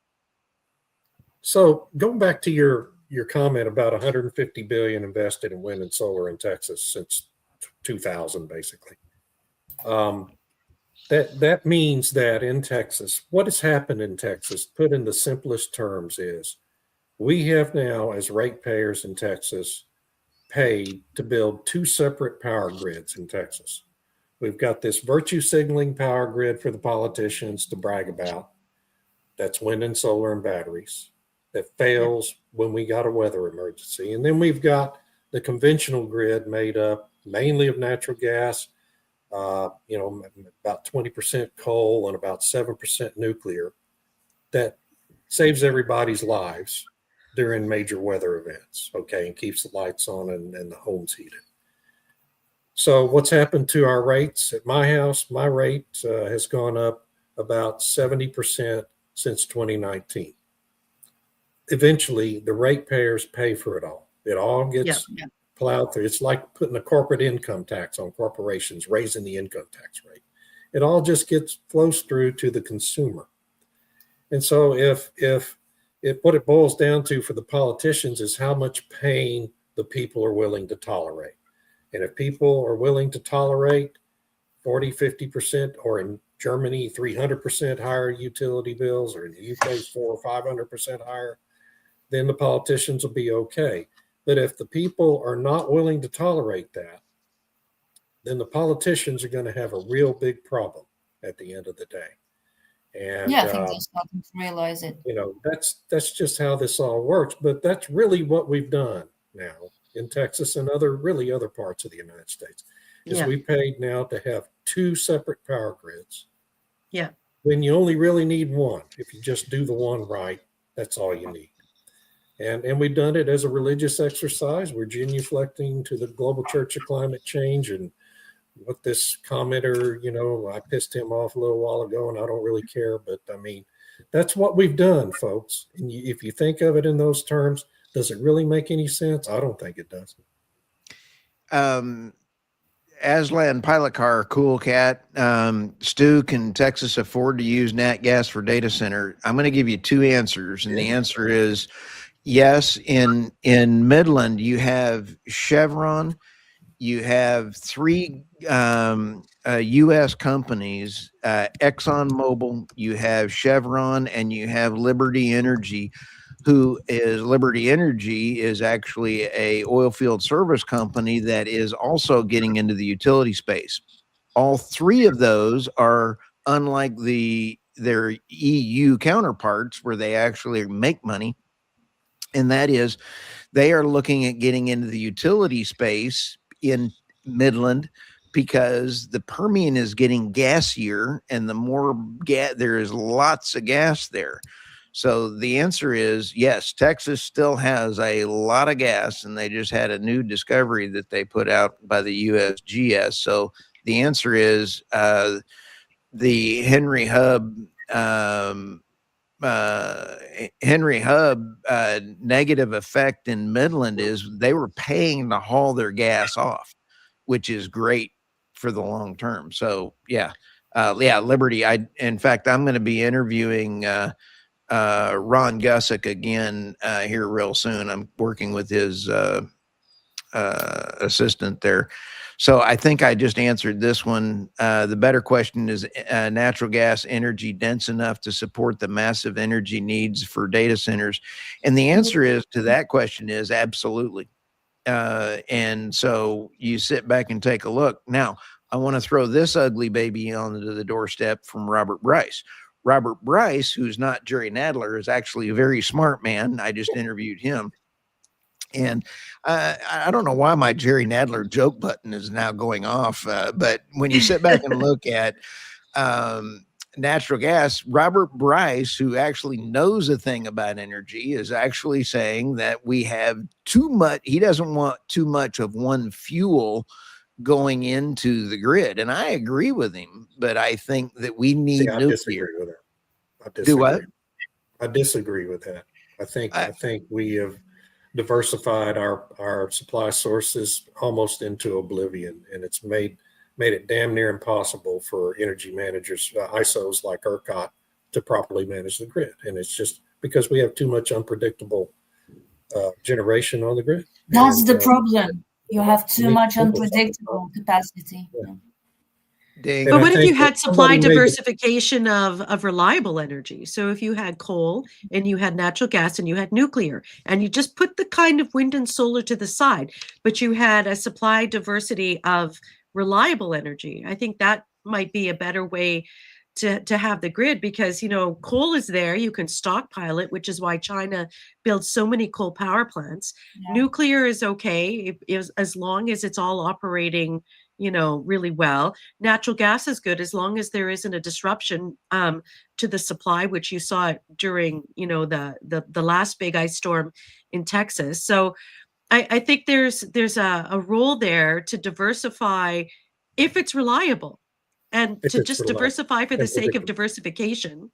So going back to your comment about 150 billion invested in wind and solar in Texas since 2000, basically. That means that in Texas, what has happened in Texas, put in the simplest terms, is we have now, as ratepayers in Texas, paid to build two separate power grids in Texas. We've got this virtue signaling power grid for the politicians to brag about. That's wind and solar and batteries. That fails when we got a weather emergency. And then we've got the conventional grid made up mainly of natural gas, about 20% coal and about 7% nuclear, that saves everybody's lives during major weather events, okay, and keeps the lights on and the home's heated. So what's happened to our rates at my house? My rate has gone up about 70% since 2019. Eventually, the ratepayers pay for it all. It all gets plowed through. It's like putting a corporate income tax on corporations, raising the income tax rate. It all just flows through to the consumer. And so if what it boils down to for the politicians is how much pain the people are willing to tolerate. And if people are willing to tolerate 40, 50%, or in Germany, 300% higher utility bills, or in the UK, 400 or 500% higher, then the politicians will be okay. But if the people are not willing to tolerate that, then the politicians are going to have a real big problem at the end of the day. And I think they're starting to realize it. That's just how this all works. But that's really what we've done now in Texas and other parts of the United States. Is we paid now to have two separate power grids. Yeah. When you only really need one. If you just do the one right, that's all you need. And we've done it as a religious exercise. We're genuflecting to the global church of climate change. And what this commenter, I pissed him off a little while ago, and I don't really care. But I mean, that's what we've done, folks. And if you think of it in those terms, does it really make any sense? I don't think it does. Aslan Pilot Car, cool cat. Stu, can Texas afford to use nat gas for data center? I'm going to give you two answers. And the answer is yes. In Midland, you have Chevron, you have three U.S. companies, ExxonMobil, you have Chevron, and you have Liberty Energy. Liberty Energy is actually a oil field service company that is also getting into the utility space. All three of those are unlike their EU counterparts, where they actually make money. And that is, they are looking at getting into the utility space in Midland, because the Permian is getting gassier, and the more there is lots of gas there. So the answer is yes, Texas still has a lot of gas, and they just had a new discovery that they put out by the USGS. So the answer is the Henry Hub negative effect in Midland is they were paying to haul their gas off, which is great for the long term. So Liberty. In fact, I'm going to be interviewing Ron Gusick again here real soon. I'm working with his assistant there. So I think I just answered this one. The better question is, natural gas energy dense enough to support the massive energy needs for data centers? And the answer is to that question is absolutely. And so you sit back and take a look. Now, I want to throw this ugly baby onto the doorstep from Robert Bryce. Robert Bryce, who's not Jerry Nadler, is actually a very smart man. I just interviewed him. And I don't know why my Jerry Nadler joke button is now going off. But when you sit back and look at natural gas, Robert Bryce, who actually knows a thing about energy, is actually saying that we have too much. He doesn't want too much of one fuel going into the grid. And I agree with him, but I think that we need I nuclear. disagree with that. I disagree. Do what? I disagree with that. I think we have diversified our supply sources almost into oblivion, and it's made it damn near impossible for energy managers, ISOs like ERCOT, to properly manage the grid. And it's just because we have too much unpredictable generation on the grid. That's the problem. You have too much unpredictable capacity. Dang. But what if you had supply diversification of reliable energy? So if you had coal and you had natural gas and you had nuclear and you just put the kind of wind and solar to the side, but you had a supply diversity of reliable energy, I think that might be a better way to have the grid, because, you know, coal is there, you can stockpile it, which is why China builds so many coal power plants. Yeah. Nuclear is okay as long as it's all operating, you know, really well. Natural gas is good as long as there isn't a disruption to the supply, which you saw during, you know, the last big ice storm in Texas. So I think there's a role there to diversify if it's reliable, and to just diversify for the sake of diversification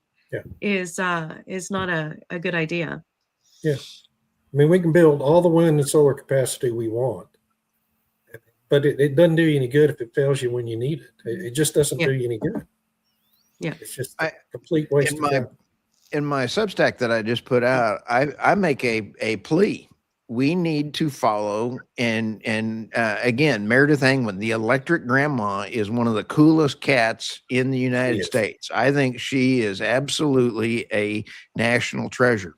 is not a good idea. Yeah, I mean, we can build all the wind and solar capacity we want, but it doesn't do you any good if it fails you when you need it. It just doesn't do you any good. Yeah, it's just a complete waste of time. In my Substack that I just put out, I make a plea. We need to follow, and again, Meredith Angwin, the electric grandma, is one of the coolest cats in the United States. I think she is absolutely a national treasure.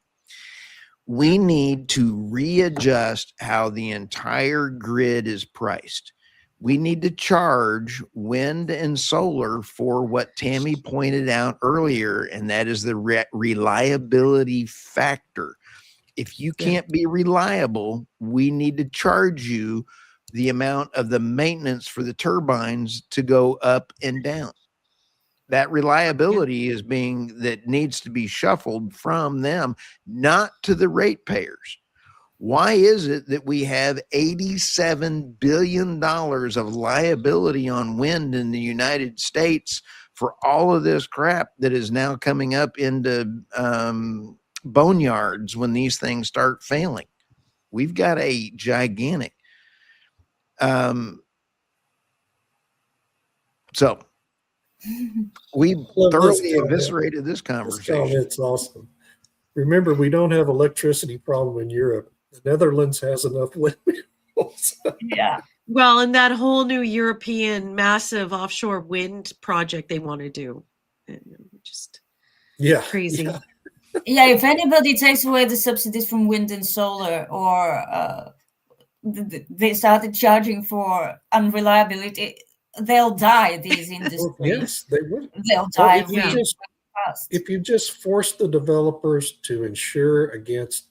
We need to readjust how the entire grid is priced. We need to charge wind and solar for what Tammy pointed out earlier, and that is the reliability factor. If you can't be reliable, we need to charge you the amount of the maintenance for the turbines to go up and down. That reliability is that needs to be shuffled from them, not to the ratepayers. Why is it that we have $87 billion of liability on wind in the United States for all of this crap that is now coming up into boneyards when these things start failing? We've got a gigantic so we thoroughly eviscerated this conversation. It's awesome. Remember, we don't have electricity problem in Europe. The Netherlands has enough windmills. Yeah. Well, and that whole new European massive offshore wind project they want to do, just crazy. Yeah, if anybody takes away the subsidies from wind and solar, or they started charging for unreliability, they'll die, these industries. Yes, they would. They'll die fast. If you just force the developers to insure against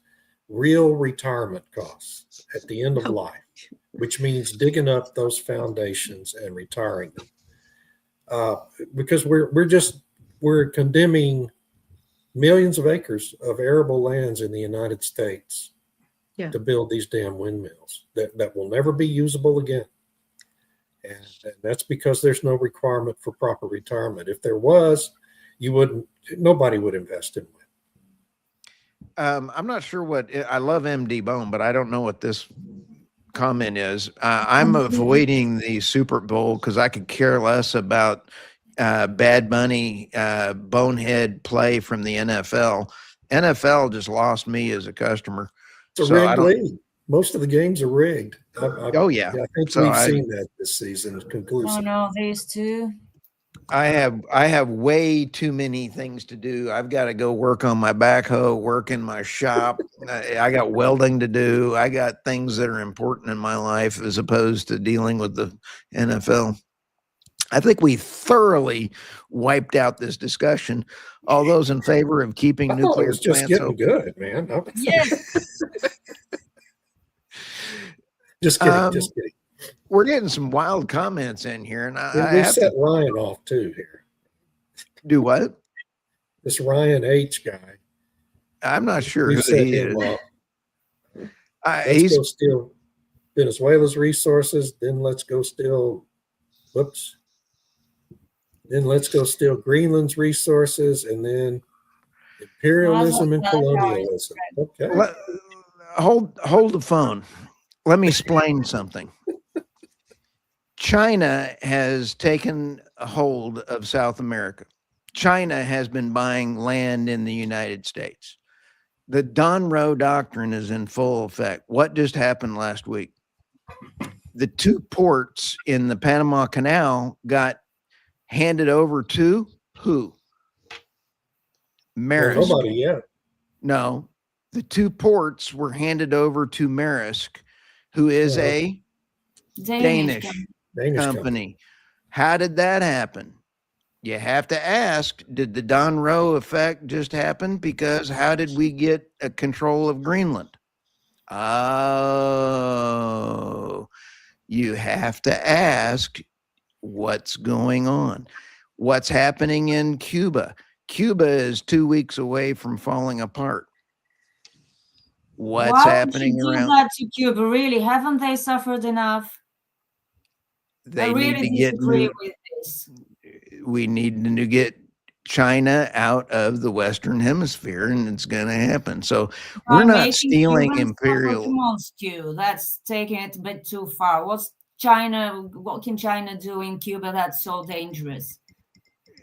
real retirement costs at the end of life, which means digging up those foundations and retiring them, because we're condemning millions of acres of arable lands in the United States to build these damn windmills that will never be usable again. And that's because there's no requirement for proper retirement. If there was, nobody would invest in wind. I'm not sure I love MD Bone, but I don't know what this comment is. I'm avoiding the Super Bowl because I could care less about Bad Bunny, bonehead play from the NFL. NFL just lost me as a customer. It's a rigged league. Most of the games are rigged. I think we've seen that this season conclusively. Oh no, these two. I have way too many things to do. I've got to go work on my backhoe, work in my shop. I got welding to do. I got things that are important in my life as opposed to dealing with the NFL. I think we thoroughly wiped out this discussion. All those in favor of keeping I thought it nuclear was just plants getting open? good, man. Yes. Just kidding. Just kidding. We're getting some wild comments in here, and We I have set to Ryan off too here. do what? This Ryan H guy. I'm not sure We who set he him is. off. Let's go steal Venezuela's resources. Then let's go steal. Whoops. Then let's go steal Greenland's resources, and then imperialism and colonialism. Okay. Hold the phone. Let me explain something. China has taken a hold of South America. China has been buying land in the United States. The Don Roe doctrine is in full effect. What just happened last week? The two ports in the Panama Canal got handed over to who? Maersk. Well, nobody yet. No, the two ports were handed over to Maersk, who is a Danish company. How did that happen? You have to ask, did the Don Roe effect just happen? Because how did we get a control of Greenland? Oh, you have to ask what's going on. What's happening in Cuba? Cuba is 2 weeks away from falling apart. What's happening around? Why would you do that to Cuba? Really, haven't they suffered enough? They I really need to get disagree with this. We need to get China out of the Western Hemisphere, and it's going to happen. So we're not stealing imperial. Come on, Stu, that's taking it a bit too far. What can China do in Cuba that's so dangerous?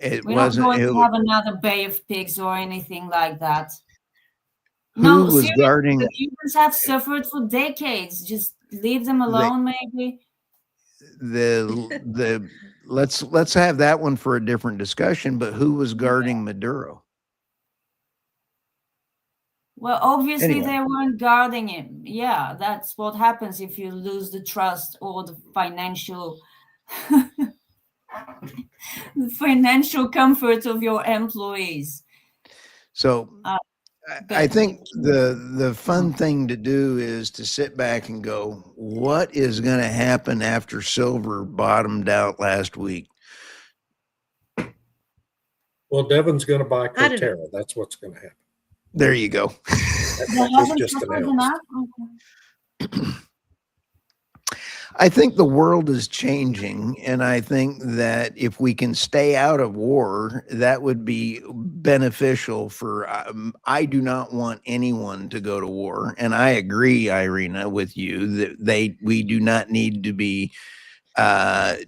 We're not going to have another Bay of Pigs or anything like that. Who was guarding? The Cubans have suffered for decades. Just leave them alone, maybe. Let's have that one for a different discussion. But who was guarding Maduro? Well, obviously they weren't guarding him. Yeah, that's what happens if you lose the trust or the financial the financial comfort of your employees. So I think the fun thing to do is to sit back and go, what is going to happen after silver bottomed out last week? Well, Devon's going to buy Coterra. That's what's going to happen. There you go. Just announced. I think the world is changing, and I think that if we can stay out of war, that would be beneficial for. I do not want anyone to go to war, and I agree, Irina, with you that we do not need to be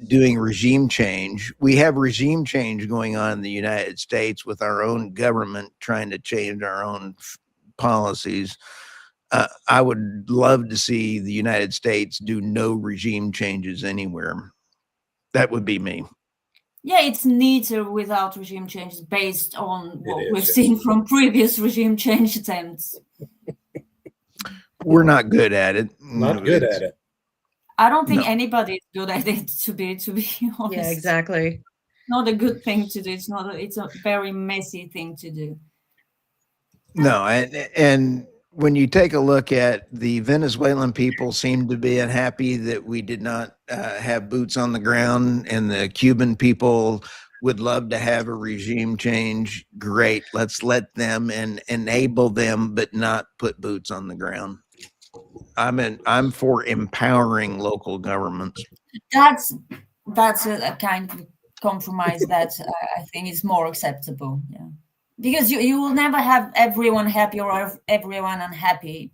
doing regime change. We have regime change going on in the United States with our own government trying to change our own policies. I would love to see the United States do no regime changes anywhere. That would be me. Yeah, it's neater without regime changes based on what we've seen from previous regime change attempts. We're not good at it. Not good at it. I don't think anybody is good at it, to be honest. Yeah, exactly. Not a good thing to do. It's a very messy thing to do. No, and when you take a look at the Venezuelan people seem to be unhappy that we did not have boots on the ground, and the Cuban people would love to have a regime change. Great. Let's let them and enable them, but not put boots on the ground. I'm for empowering local governments. That's a kind of compromise that I think is more acceptable. Yeah. Because you will never have everyone happy or everyone unhappy.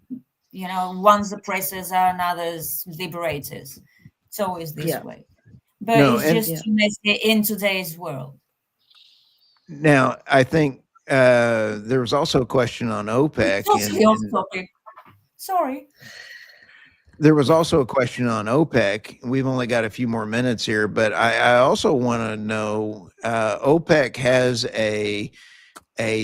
You know, one's oppressors are and others liberators. It's always this way. But it's just too messy in today's world. Now, I think there was also a question on OPEC. Totally off topic. Sorry. There was also a question on OPEC. We've only got a few more minutes here, but I also want to know, OPEC has a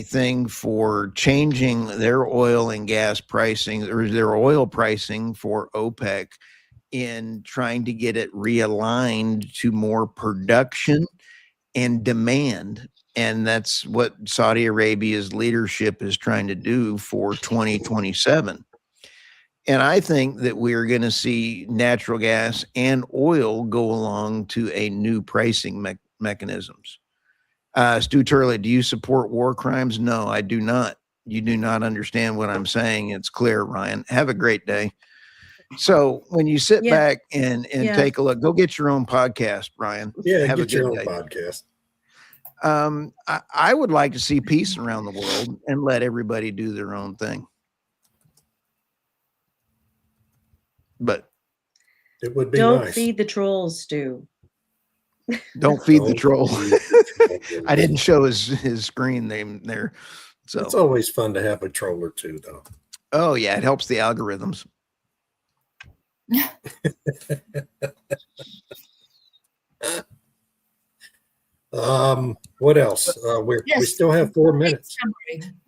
thing for changing their oil and gas pricing, or their oil pricing for OPEC in trying to get it realigned to more production and demand. And that's what Saudi Arabia's leadership is trying to do for 2027. And I think that we're going to see natural gas and oil go along to a new pricing mechanisms. Stu Turley, do you support war crimes? No, I do not. You do not understand what I'm saying. It's clear, Ryan. Have a great day. So when you sit back and take a look, go get your own podcast, Ryan. Yeah, have get your own day. podcast. I would like to see peace around the world and let everybody do their own thing. But it would be Don't nice. feed the trolls, Stu. Don't feed the troll. I didn't show his screen name there. So it's always fun to have a troll or two, though. Oh yeah, it helps the algorithms. What else? We still have 4 minutes.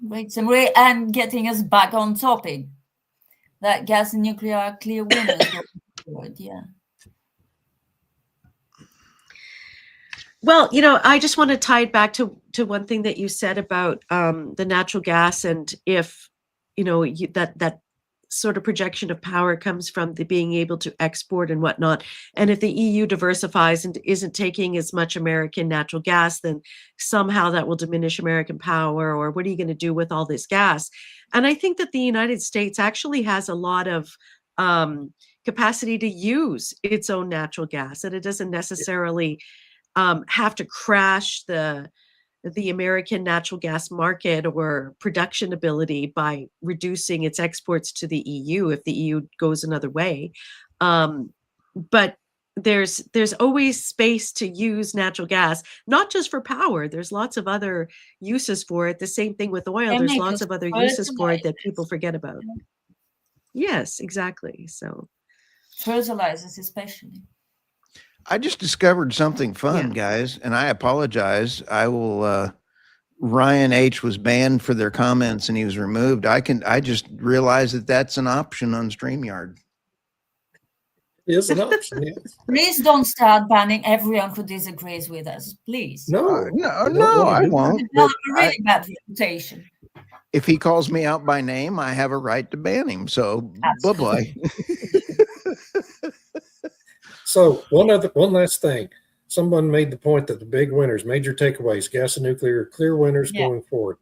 Great summary and getting us back on topic. That gas and nuclear are clear winners going forward. Yeah. Well, I just want to tie it back to one thing that you said about the natural gas, and if that sort of projection of power comes from the being able to export and whatnot, and if the EU diversifies and isn't taking as much American natural gas, then somehow that will diminish American power. Or what are you going to do with all this gas? And I think that the United States actually has a lot of capacity to use its own natural gas, and it doesn't necessarily have to crash the American natural gas market or production ability by reducing its exports to the EU if the EU goes another way. But there's always space to use natural gas, not just for power. There's lots of other uses for it. The same thing with oil. There's lots of other uses for it that people forget about. Yes, exactly. So fertilizers especially. I just discovered something fun, guys, and I apologize. I will. Ryan H was banned for their comments, and he was removed. I just realized that that's an option on StreamYard. It is an option. Yes. Please don't start banning everyone who disagrees with us. Please. No, I won't. You have a really bad reputation. If he calls me out by name, I have a right to ban him. So bye-bye. So one last thing. Someone made the point that the big winners, major takeaways, gas and nuclear, are clear winners going forward.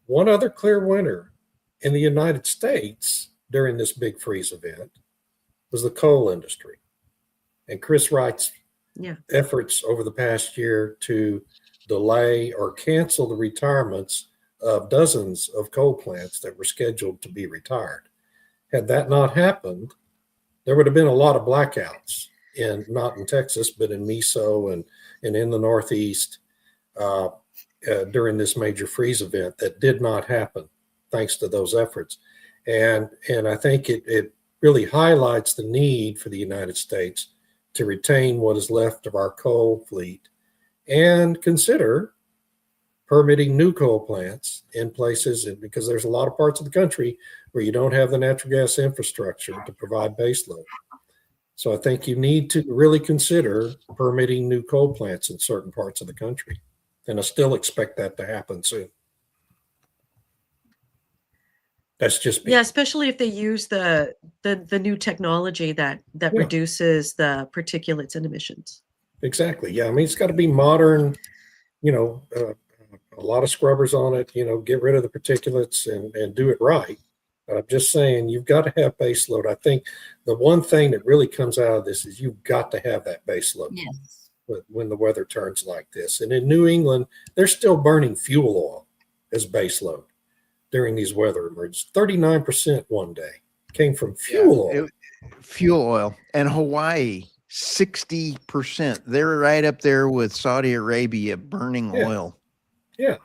One other clear winner in the United States during this big freeze event was the coal industry. And Chris Wright's efforts over the past year to delay or cancel the retirements of dozens of coal plants that were scheduled to be retired. Had that not happened, there would have been a lot of blackouts. Not in Texas, but in MISO and in the Northeast during this major freeze event that did not happen thanks to those efforts. And I think it really highlights the need for the United States to retain what is left of our coal fleet and consider permitting new coal plants in places, because there's a lot of parts of the country where you don't have the natural gas infrastructure to provide baseload. So I think you need to really consider permitting new coal plants in certain parts of the country. And I still expect that to happen soon. That's just me. Yeah, especially if they use the new technology that reduces the particulates and emissions. Exactly. Yeah, I mean, it's got to be modern, a lot of scrubbers on it, get rid of the particulates and do it right. I'm just saying, you've got to have base load. I think the one thing that really comes out of this is you've got to have that base load when the weather turns like this. And in New England, they're still burning fuel oil as base load during these weather emergencies. 39% one day came from fuel oil. Fuel oil. And Hawaii, 60%. They're right up there with Saudi Arabia burning oil. Yeah.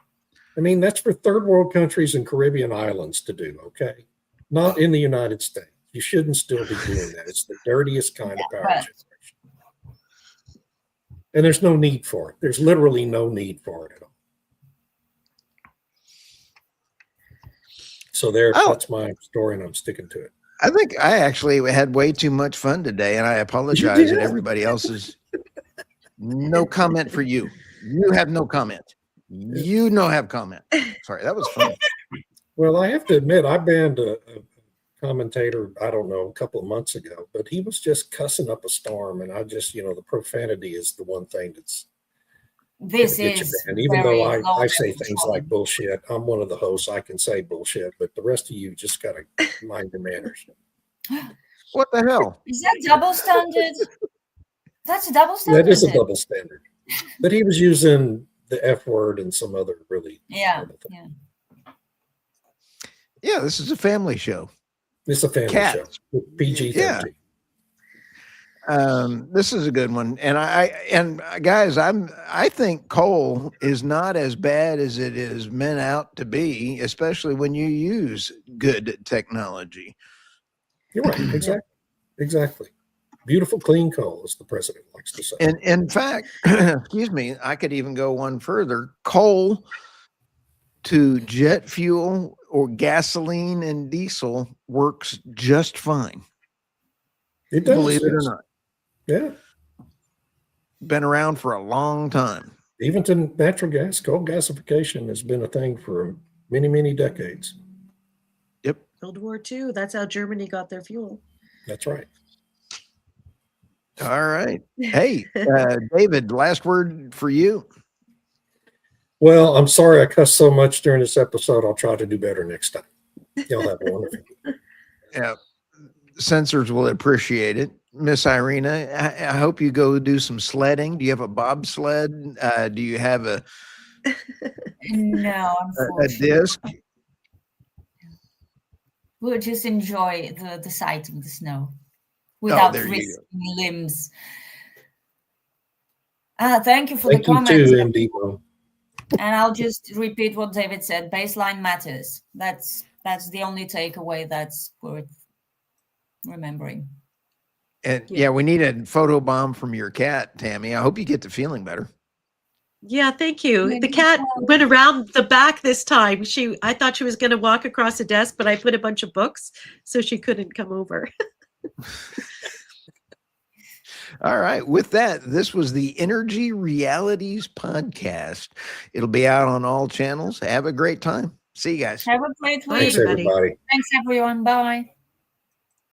I mean, that's for third world countries and Caribbean islands to do, okay? Not in the United States. You shouldn't still be doing that. It's the dirtiest kind of power generation. And there's no need for it. There's literally no need for it at all. So that's my story, and I'm sticking to it. I think I actually had way too much fun today, and I apologize that did. everybody else's. No comment for you. You have no comment. You no have comment. Sorry, that was fun. Well, I have to admit, I banned a commentator, I don't know, a couple of months ago, but he was just cussing up a storm. And I just, the profanity is the one thing that's This gonna get you is banned. Even though very I loaded say and things troubling. like bullshit, I'm one of the hosts. I can say bullshit, but the rest of you just got to mind your manners. What the hell? Is that double standard? That's a double standard. That is a is it? double standard. But he was using the F word and some other really Yeah. horrible things. Yeah. Yeah, this is a family show. It's a family Cats. show. PG-13. This is a good one, and guys, I think coal is not as bad as it is meant out to be, especially when you use good technology. You're right. Exactly. Beautiful, clean coal, as the president likes to say. And in fact, excuse me, I could even go one further. Coal to jet fuel or gasoline and diesel works just fine. It does, believe it or not. Yeah. Been around for a long time. Even to natural gas, coal gasification has been a thing for many, many decades. Yep. World War II. That's how Germany got their fuel. That's right. All right. Hey, David, last word for you. Well, I'm sorry I cussed so much during this episode. I'll try to do better next time. Y'all have a wonderful day. Yeah. Censors will appreciate it. Miss Irina, I hope you go do some sledding. Do you have a bobsled? Do you have a No, unfortunately. disc? We'll just enjoy the sight of the snow without there you risking limbs. Thank you for Thank the you comments. too, MD. And I'll just repeat what David said. Baseline matters. That's the only takeaway that's worth remembering. And yeah, we need a photo bomb from your cat, Tammy. I hope you get to feeling better. Yeah, thank you. Yeah, The cat went around the back this time. I thought she was going to walk across the desk, but I put a bunch of books so she couldn't come over. All right. With that, this was the Energy Realities podcast. It'll be out on all channels. Have a great time. See you guys. Have a great Bye, week. Thanks, everybody. Thanks, everyone. Bye.